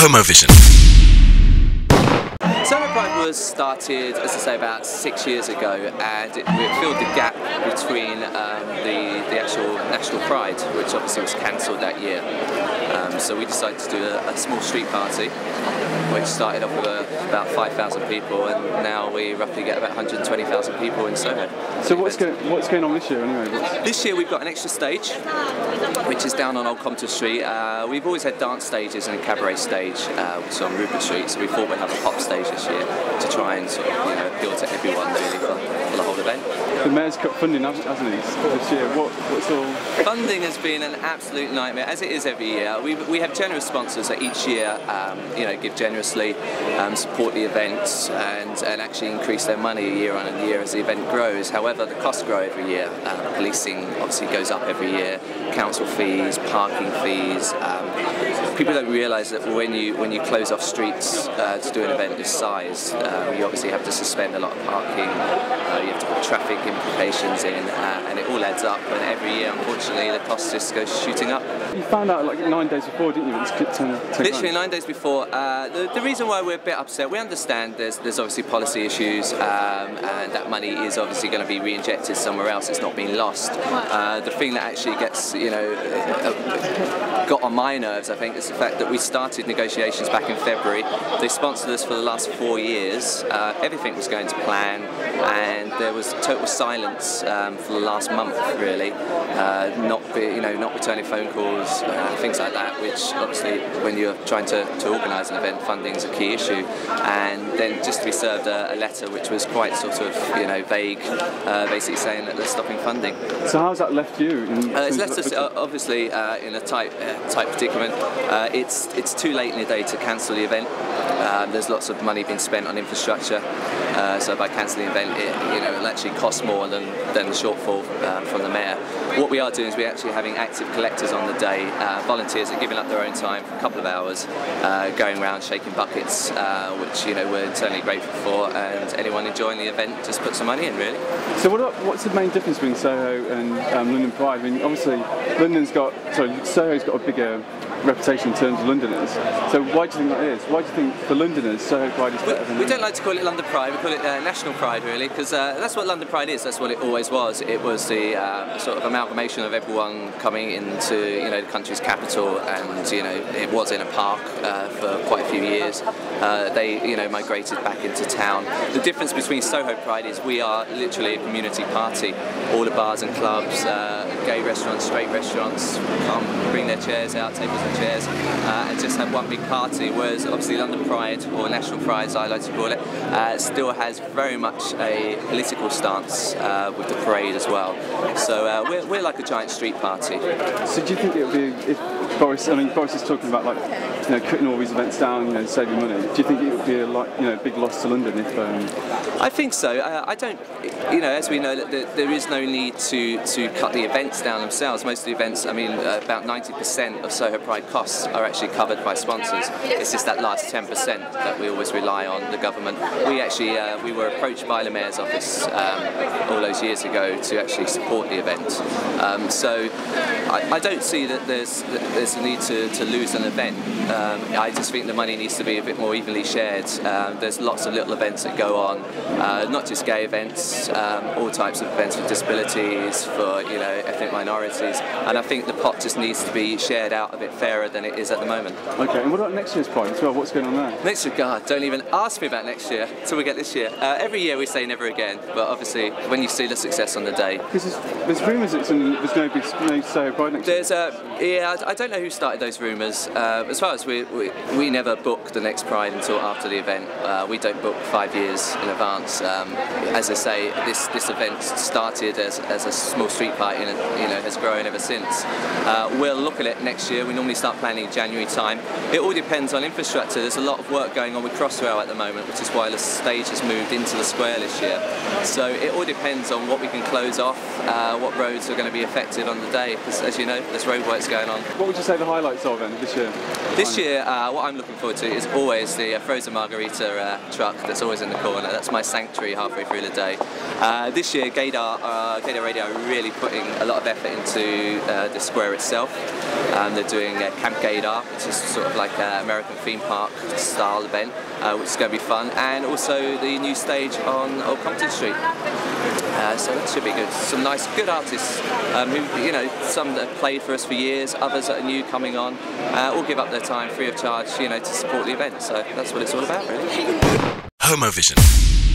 HOMOVISION. Soho Pride was started, as I say, about 6 years ago, and it filled the gap between the actual National Pride, which obviously was cancelled that year. So we decided to do a small street party, which started off with about 5,000 people, and now we roughly get about 120,000 people in Soho. So what's going on this year anyway? This year we've got an extra stage, which is down on Old Compton Street. We've always had dance stages and a cabaret stage, which is on Rupert Street, so we thought we'd have a pop stage this year to try and sort of, appeal to everyone really for the whole event. The mayor's cut funding, hasn't he, this year? What's all? Funding has been an absolute nightmare, as it is every year. We have generous sponsors that each year, give generously, support the events, and actually increase their money year on year as the event grows. However, the costs grow every year. Policing obviously goes up every year. Council fees, parking fees. People don't realise that when you close off streets to do an event this size, you obviously have to suspend a lot of parking. You have to put traffic implications in, and it all adds up. And every year, unfortunately, the cost just goes shooting up. You found out like 9 days before, didn't you? Literally 9 days before. The reason why we're a bit upset, we understand there's obviously policy issues, and that money is obviously going to be re-injected somewhere else. It's not being lost. The thing that actually gets, got on my nerves, I think, is the fact that we started negotiations back in February. They sponsored us for the last 4 years. Everything was going to plan, and there was total silence for the last month, really. Not returning phone calls, things like that, which obviously, when you're trying to organise an event, funding is a key issue. And then just to be served a letter which was quite sort of, vague, basically saying that they're stopping funding. So how's that left you? It's left us obviously in a tight predicament. It's too late in the day to cancel the event. There's lots of money being spent on infrastructure, so by cancelling the event, it'll actually cost more than the shortfall from the mayor. What we are doing is we're actually having active collectors on the day. Volunteers are giving up their own time for a couple of hours, going around shaking buckets, which we're internally grateful for, and anyone enjoying the event just put some money in, really. So what's the main difference between Soho and London Pride? I mean, obviously Soho's got a bigger reputation in terms of Londoners. So why do you think that is? Why do you think for Londoners Soho Pride is better than? We don't like to call it London Pride. We call it National Pride, really, because that's what London Pride is. That's what it always was. It was the sort of amalgamation of everyone coming into the country's capital, and it was in a park for quite a few years. They migrated back into town. The difference between Soho Pride is we are literally a community party. All the bars and clubs, gay restaurants, straight restaurants come bring their chairs out, tables and chairs, and just have one big party, whereas obviously London Pride, or National Pride as I like to call it, still has very much a political stance with the parade as well. So we're like a giant street party. So do you think it would be, if Boris is talking about cutting all these events down, saving money, do you think it would be a big loss to London if? I think so. I don't, as we know, that there is no need to cut the events down themselves. Most of the events, about 90% of Soho Pride costs are actually covered by sponsors. It's just that last 10% that we always rely on the government. We actually we were approached by the Mayor's office all those years ago to actually support the event. So I don't see that there's a need to lose an event. I just think the money needs to be a bit more evenly shared. There's lots of little events that go on, not just gay events, all types of events for disabilities, for ethnic minorities, and I think the pot just needs to be shared out a bit fairer than it is at the moment. Okay, and what about next year's Pride as well? What's going on there? Next year, God, don't even ask me about next year till we get this year. Every year we say never again, but obviously when you see the success on the day. Because there's rumours there's no Soho Pride next year. I don't know who started those rumours. As far as we never book the next Pride until after the event. We don't book 5 years in advance. As I say, this event started as a small street party and has grown ever since. We'll look at it next year. We normally start planning in January time. It all depends on infrastructure. There's a lot of work going on with Crossrail at the moment, which is why the stage has moved into the square this year. So it all depends on what we can close off, what roads are going to be affected on the day, because as you know, there's roadworks going on. What would you say the highlights are then this year? This this year, what I'm looking forward to is always the frozen margarita truck that's always in the corner. That's my sanctuary halfway through the day. This year, Gaydar Radio are really putting a lot of effort into the square itself. They're doing Camp Gaydar, which is sort of like an American theme park style event, which is going to be fun, and also the new stage on Old Compton Street. So that should be good. Some nice, good artists who, you know, some that have played for us for years, others that are new coming on, all give up their time free of charge, you know, to support the event. So that's what it's all about, really. HOMOVISION.